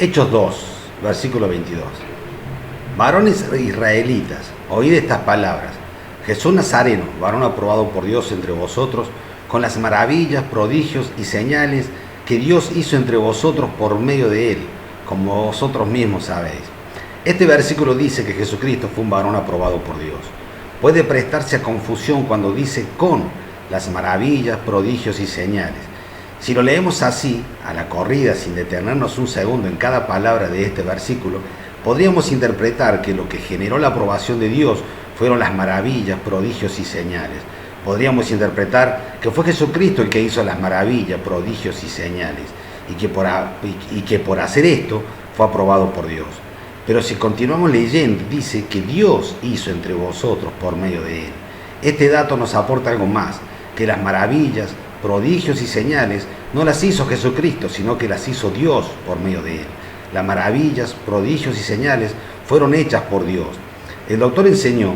Hechos 2, versículo 22. Varones israelitas, oíd estas palabras. Jesús Nazareno, varón aprobado por Dios entre vosotros, con las maravillas, prodigios y señales que Dios hizo entre vosotros por medio de él, como vosotros mismos sabéis. Este versículo dice que Jesucristo fue un varón aprobado por Dios. Puede prestarse a confusión cuando dice con las maravillas, prodigios y señales. Si lo leemos así, a la corrida, sin detenernos un segundo en cada palabra de este versículo, podríamos interpretar que lo que generó la aprobación de Dios fueron las maravillas, prodigios y señales. Podríamos interpretar que fue Jesucristo el que hizo las maravillas, prodigios y señales, y que por hacer esto fue aprobado por Dios. Pero si continuamos leyendo, dice que Dios hizo entre vosotros por medio de él. Este dato nos aporta algo más, que las maravillas, prodigios y señales no las hizo Jesucristo, sino que las hizo Dios por medio de él. Las maravillas, prodigios y señales fueron hechas por Dios. El doctor enseñó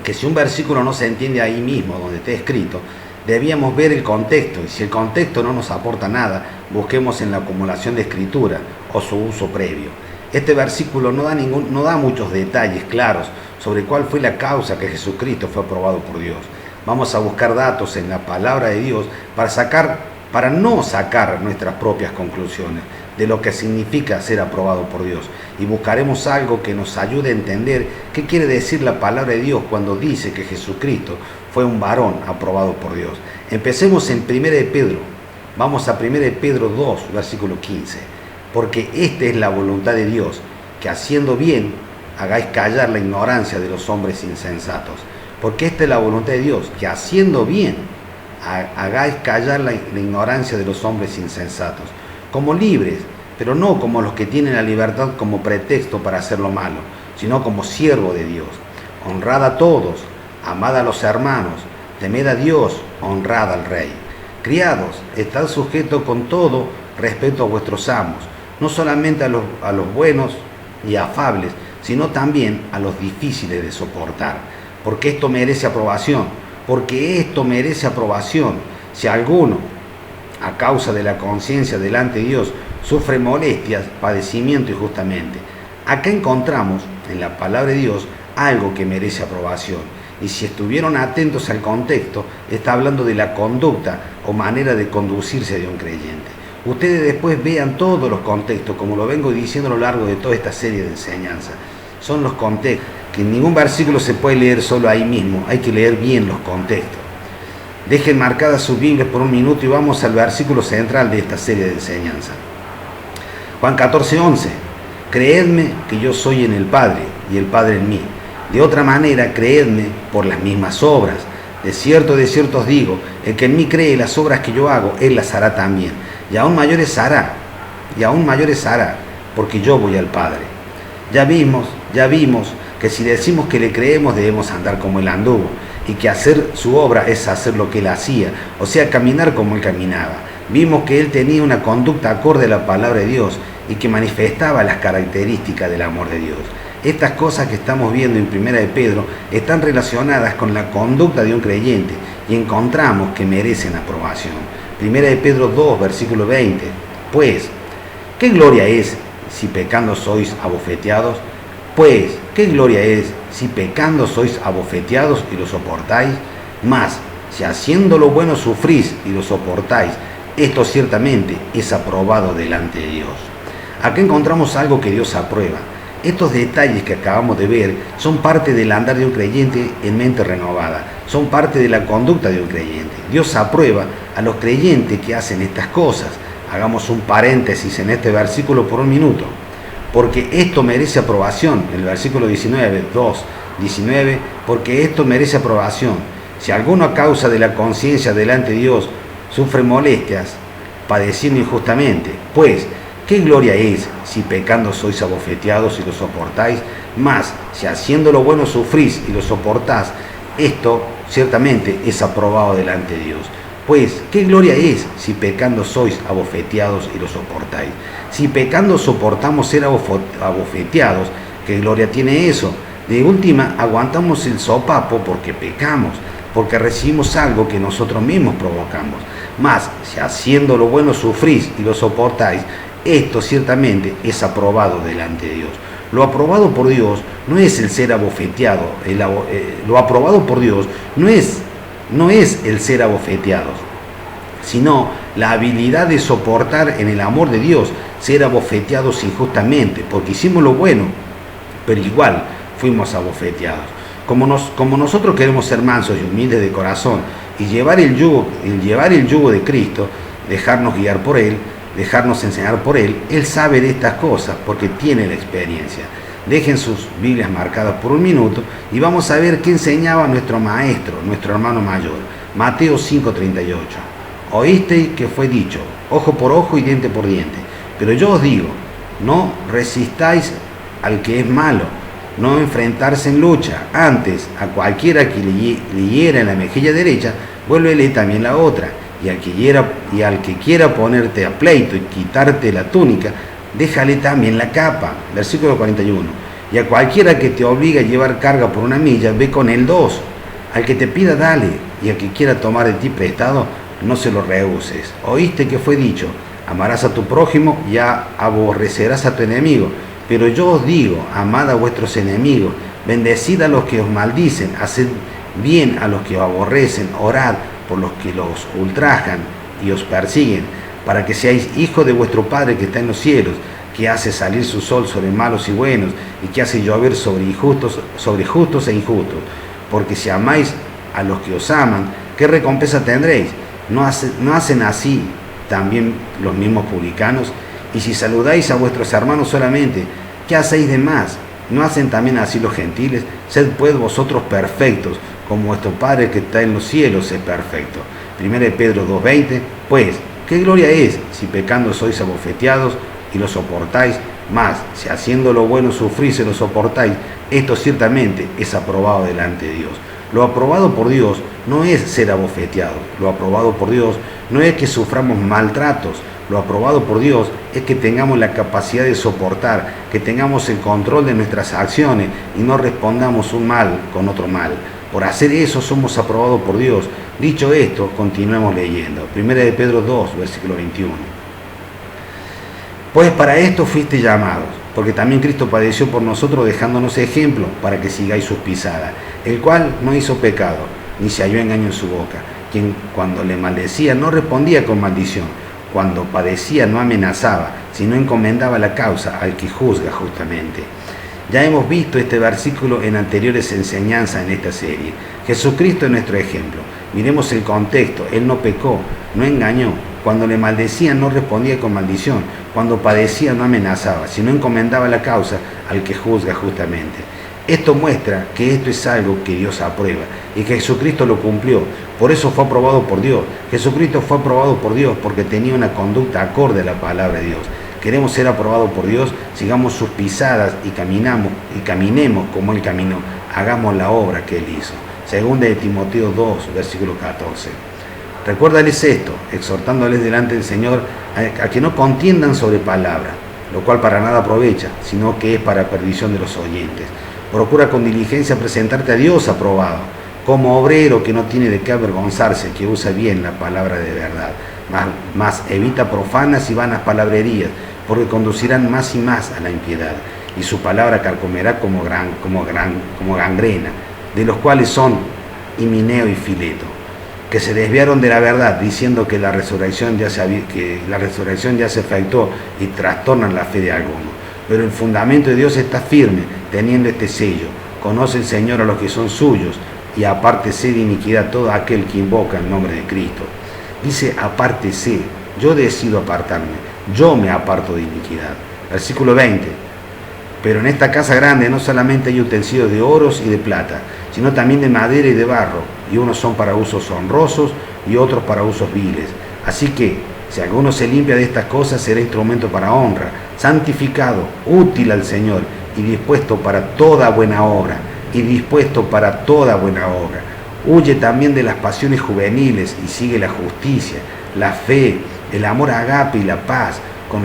que si un versículo no se entiende ahí mismo, donde está escrito, debíamos ver el contexto, y si el contexto no nos aporta nada, busquemos en la acumulación de escritura o su uso previo. Este versículo no da muchos detalles claros sobre cuál fue la causa que Jesucristo fue aprobado por Dios. Vamos a buscar datos en la palabra de Dios para no sacar nuestras propias conclusiones de lo que significa ser aprobado por Dios, y buscaremos algo que nos ayude a entender qué quiere decir la palabra de Dios cuando dice que Jesucristo fue un varón aprobado por Dios. Empecemos en 1 de Pedro. Vamos a 1 de Pedro 2, versículo 15. Porque esta es la voluntad de Dios, que haciendo bien hagáis callar la ignorancia de los hombres insensatos. Porque esta es la voluntad de Dios, que haciendo bien hagáis callar la ignorancia de los hombres insensatos, como libres, pero no como los que tienen la libertad como pretexto para hacer lo malo, sino como siervo de Dios. Honrad a todos, amad a los hermanos, temed a Dios, honrad al Rey. Criados, estad sujetos con todo respeto a vuestros amos, no solamente a los buenos y afables, sino también a los difíciles de soportar, porque esto merece aprobación, si alguno, a causa de la conciencia delante de Dios, sufre molestias, padecimiento injustamente. Acá encontramos en la palabra de Dios algo que merece aprobación, y si estuvieron atentos al contexto, está hablando de la conducta o manera de conducirse de un creyente. Ustedes después vean todos los contextos, como lo vengo diciendo a lo largo de toda esta serie de enseñanzas. Son los contextos, que en ningún versículo se puede leer solo ahí mismo, hay que leer bien los contextos. Dejen marcadas sus Biblias por un minuto y vamos al versículo central de esta serie de enseñanza. Juan 14:11. Creedme que yo soy en el Padre y el Padre en mí. De otra manera, creedme por las mismas obras. De cierto os digo, el que en mí cree las obras que yo hago, él las hará también. Y aún mayores hará, porque yo voy al Padre. Ya vimos que si decimos que le creemos, debemos andar como él anduvo, y que hacer su obra es hacer lo que él hacía, o sea, caminar como él caminaba. Vimos que él tenía una conducta acorde a la palabra de Dios y que manifestaba las características del amor de Dios. Estas cosas que estamos viendo en 1 de Pedro están relacionadas con la conducta de un creyente y encontramos que merecen aprobación. 1 de Pedro 2, versículo 20. Pues, ¿qué gloria es si pecando sois abofeteados? Pues, ¿qué gloria es si pecando sois abofeteados y lo soportáis? Mas, si haciendo lo bueno sufrís y lo soportáis, esto ciertamente es aprobado delante de Dios. Acá encontramos algo que Dios aprueba. Estos detalles que acabamos de ver son parte del andar de un creyente en mente renovada, son parte de la conducta de un creyente. Dios aprueba a los creyentes que hacen estas cosas. Hagamos un paréntesis en este versículo por un minuto, porque esto merece aprobación. El versículo 19, porque esto merece aprobación. Si alguno a causa de la conciencia delante de Dios sufre molestias, padeciendo injustamente, pues, ¿qué gloria es si pecando sois abofeteados y lo soportáis? Mas, si haciendo lo bueno sufrís y lo soportás, esto ciertamente es aprobado delante de Dios. Pues, ¿qué gloria es si pecando sois abofeteados y lo soportáis? Si pecando soportamos ser abofeteados, ¿qué gloria tiene eso? De última, aguantamos el sopapo porque pecamos, porque recibimos algo que nosotros mismos provocamos. Mas, si haciendo lo bueno sufrís y lo soportáis, esto ciertamente es aprobado delante de Dios. Lo aprobado por Dios no es el ser abofeteado, lo aprobado por Dios no es el ser abofeteados, sino la habilidad de soportar en el amor de Dios, ser abofeteados injustamente, porque hicimos lo bueno, pero igual fuimos abofeteados. Como nosotros queremos ser mansos y humildes de corazón y llevar el yugo de Cristo, dejarnos guiar por Él, dejarnos enseñar por Él, Él sabe de estas cosas porque tiene la experiencia. Dejen sus Biblias marcadas por un minuto y vamos a ver qué enseñaba nuestro maestro, nuestro hermano mayor. Mateo 5:38. Oísteis que fue dicho, ojo por ojo y diente por diente. Pero yo os digo, no resistáis al que es malo, no enfrentarse en lucha. Antes, a cualquiera que le hiera en la mejilla derecha, vuélvele también la otra. Y al que quiera ponerte a pleito y quitarte la túnica, déjale también la capa. Versículo 41. Y a cualquiera que te obligue a llevar carga por una milla, ve con él 2. Al que te pida, dale. Y al que quiera tomar de ti prestado, no se lo rehuses. Oíste que fue dicho, amarás a tu prójimo y aborrecerás a tu enemigo. Pero yo os digo, amad a vuestros enemigos, bendecid a los que os maldicen, haced bien a los que os aborrecen, orad por los que los ultrajan y os persiguen, para que seáis hijos de vuestro Padre que está en los cielos, que hace salir su sol sobre malos y buenos, y que hace llover sobre justos e injustos. Porque si amáis a los que os aman, ¿qué recompensa tendréis? ¿No hacen así también los mismos publicanos? Y si saludáis a vuestros hermanos solamente, ¿qué hacéis de más? ¿No hacen también así los gentiles? Sed pues vosotros perfectos, como vuestro Padre que está en los cielos es perfecto. 1 Pedro 2:20. Pues, ¿qué gloria es si pecando sois abofeteados y lo soportáis? Mas, si haciendo lo bueno sufrís y lo soportáis, esto ciertamente es aprobado delante de Dios. Lo aprobado por Dios no es ser abofeteados. Lo aprobado por Dios no es que suframos maltratos. Lo aprobado por Dios es que tengamos la capacidad de soportar, que tengamos el control de nuestras acciones y no respondamos un mal con otro mal. Por hacer eso somos aprobados por Dios. Dicho esto, continuemos leyendo. 1 Pedro 2, versículo 21. Pues para esto fuiste llamados, porque también Cristo padeció por nosotros dejándonos ejemplo para que sigáis sus pisadas, el cual no hizo pecado, ni se halló engaño en su boca, quien cuando le maldecía no respondía con maldición, cuando padecía no amenazaba, sino encomendaba la causa al que juzga justamente. Ya hemos visto este versículo en anteriores enseñanzas en esta serie. Jesucristo es nuestro ejemplo. Miremos el contexto. Él no pecó, no engañó. Cuando le maldecían no respondía con maldición. Cuando padecía no amenazaba, sino encomendaba la causa al que juzga justamente. Esto muestra que esto es algo que Dios aprueba y que Jesucristo lo cumplió. Por eso fue aprobado por Dios. Jesucristo fue aprobado por Dios porque tenía una conducta acorde a la palabra de Dios. Queremos ser aprobados por Dios, sigamos sus pisadas y caminemos como Él caminó. Hagamos la obra que Él hizo. Segunda de Timoteo 2, versículo 14. Recuérdales esto, exhortándoles delante del Señor a que no contiendan sobre palabra, lo cual para nada aprovecha, sino que es para perdición de los oyentes. Procura con diligencia presentarte a Dios aprobado, como obrero que no tiene de qué avergonzarse, que usa bien la palabra de verdad. Mas evita profanas y vanas palabrerías, porque conducirán más y más a la impiedad, y su palabra carcomerá como gangrena, de los cuales son Himeneo y Fileto, que se desviaron de la verdad, diciendo que la resurrección ya se efectuó y trastornan la fe de algunos. Pero el fundamento de Dios está firme, teniendo este sello: conoce el Señor a los que son suyos, y apártese de iniquidad todo aquel que invoca el nombre de Cristo. Dice apártese, yo decido apartarme, yo me aparto de iniquidad. Versículo 20. Pero en esta casa grande no solamente hay utensilios de oros y de plata, sino también de madera y de barro, y unos son para usos honrosos y otros para usos viles. Así que, si alguno se limpia de estas cosas, será instrumento para honra, santificado, útil al Señor, y dispuesto para toda buena obra, Huye también de las pasiones juveniles y sigue la justicia, la fe, el amor agape y la paz, con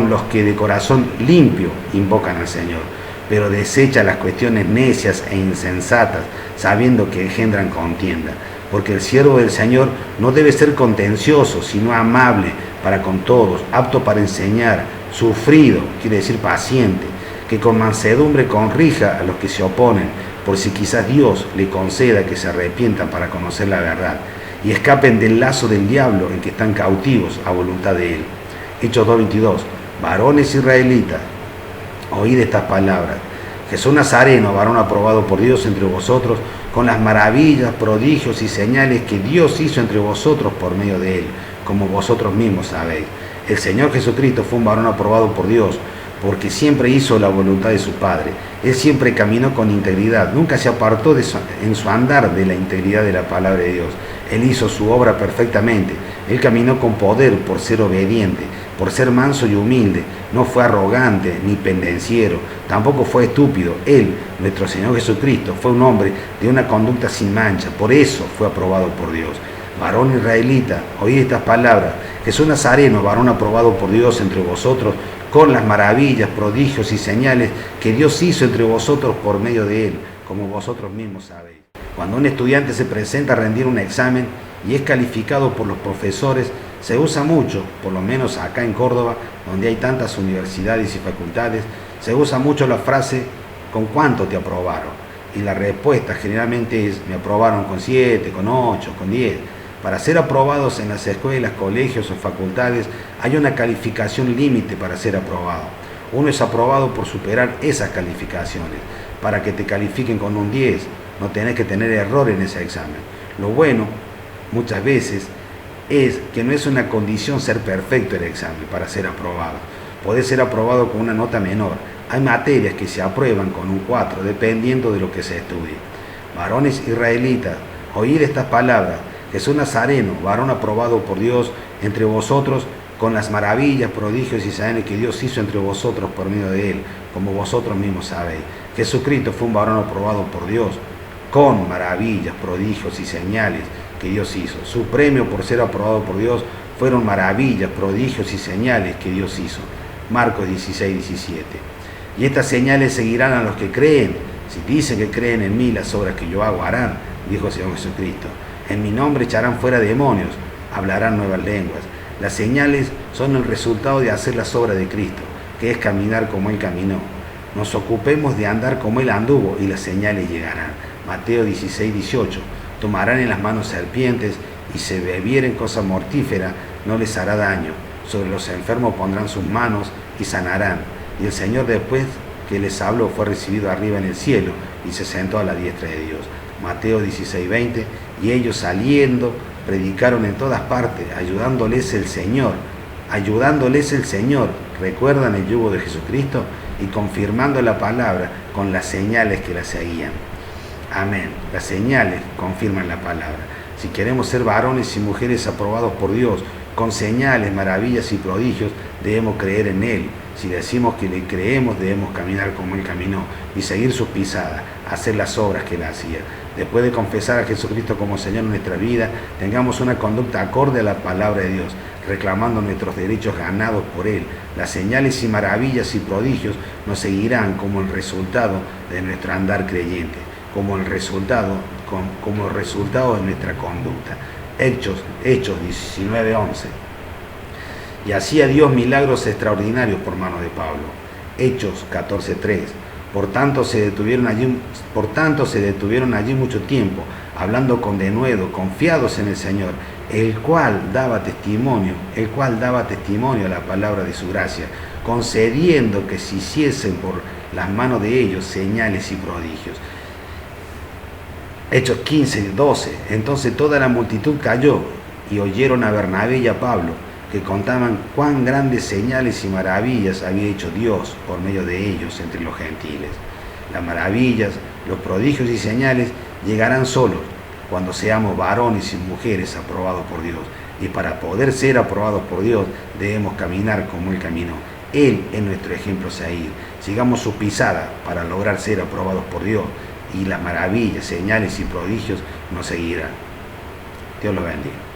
los que de corazón limpio invocan al Señor. Pero desecha las cuestiones necias e insensatas, sabiendo que engendran contienda. Porque el siervo del Señor no debe ser contencioso, sino amable, para con todos, apto para enseñar, sufrido, quiere decir paciente, que con mansedumbre corrija a los que se oponen, por si quizás Dios le conceda que se arrepientan para conocer la verdad y escapen del lazo del diablo en que están cautivos a voluntad de él. Hechos 2:22. Varones israelitas, oíd estas palabras. Jesús Nazareno, varón aprobado por Dios entre vosotros, con las maravillas, prodigios y señales que Dios hizo entre vosotros por medio de él, como vosotros mismos sabéis. El Señor Jesucristo fue un varón aprobado por Dios, porque siempre hizo la voluntad de su Padre. Él siempre caminó con integridad, nunca se apartó en su andar de la integridad de la palabra de Dios. Él hizo su obra perfectamente. Él caminó con poder por ser obediente, por ser manso y humilde. No fue arrogante ni pendenciero, tampoco fue estúpido. Él, nuestro Señor Jesucristo, fue un hombre de una conducta sin mancha. Por eso fue aprobado por Dios. Varón israelita, oíd estas palabras. Jesús Nazareno, varón aprobado por Dios entre vosotros, con las maravillas, prodigios y señales que Dios hizo entre vosotros por medio de él, como vosotros mismos sabéis. Cuando un estudiante se presenta a rendir un examen y es calificado por los profesores, se usa mucho, por lo menos acá en Córdoba, donde hay tantas universidades y facultades, se usa mucho la frase ¿con cuánto te aprobaron? Y la respuesta generalmente es me aprobaron con 7, con 8, con 10. Para ser aprobados en las escuelas, colegios o facultades hay una calificación límite para ser aprobado. Uno es aprobado por superar esas calificaciones. Para que te califiquen con un 10, no tenés que tener error en ese examen. Lo bueno, muchas veces, es que no es una condición ser perfecto el examen para ser aprobado. Podés ser aprobado con una nota menor. Hay materias que se aprueban con un 4, dependiendo de lo que se estudie. Varones israelitas, oíd estas palabras. Jesús Nazareno, varón aprobado por Dios entre vosotros, con las maravillas, prodigios y señales que Dios hizo entre vosotros por medio de él, como vosotros mismos sabéis. Jesucristo fue un varón aprobado por Dios, con maravillas, prodigios y señales que Dios hizo. Su premio por ser aprobado por Dios fueron maravillas, prodigios y señales que Dios hizo. Marcos 16:17. Y estas señales seguirán a los que creen. Si dicen que creen en mí, las obras que yo hago harán, dijo el Señor Jesucristo. En mi nombre echarán fuera demonios, hablarán nuevas lenguas. Las señales son el resultado de hacer las obras de Cristo, que es caminar como Él caminó. Nos ocupemos de andar como Él anduvo y las señales llegarán. Mateo 16:18. Tomarán en las manos serpientes y si bebieren cosa mortífera no les hará daño. Sobre los enfermos pondrán sus manos y sanarán. Y el Señor, después que les habló, fue recibido arriba en el cielo y se sentó a la diestra de Dios. Mateo 16:20. Y ellos saliendo predicaron en todas partes, ayudándoles el Señor. Recuerdan el yugo de Jesucristo y confirmando la palabra con las señales que la seguían. Amén. Las señales confirman la palabra. Si queremos ser varones y mujeres aprobados por Dios, con señales, maravillas y prodigios, debemos creer en Él. Si decimos que le creemos, debemos caminar como Él caminó y seguir sus pisadas, hacer las obras que Él hacía. Después de confesar a Jesucristo como Señor en nuestra vida, tengamos una conducta acorde a la palabra de Dios, reclamando nuestros derechos ganados por Él. Las señales y maravillas y prodigios nos seguirán como el resultado de nuestro andar creyente, como el resultado de nuestra conducta. Hechos 19:11. Y hacía Dios milagros extraordinarios por mano de Pablo. Hechos 14:3. Por tanto se detuvieron allí mucho tiempo, hablando con denuedo, confiados en el Señor, el cual daba testimonio a la palabra de su gracia, concediendo que se hiciesen por las manos de ellos señales y prodigios. Hechos 15:12. Entonces toda la multitud cayó y oyeron a Bernabé y a Pablo, que contaban cuán grandes señales y maravillas había hecho Dios por medio de ellos entre los gentiles. Las maravillas, los prodigios y señales llegarán solos cuando seamos varones y mujeres aprobados por Dios. Y para poder ser aprobados por Dios debemos caminar como Él caminó. Él es nuestro ejemplo a seguir. Sigamos su pisada para lograr ser aprobados por Dios y las maravillas, señales y prodigios nos seguirán. Dios los bendiga.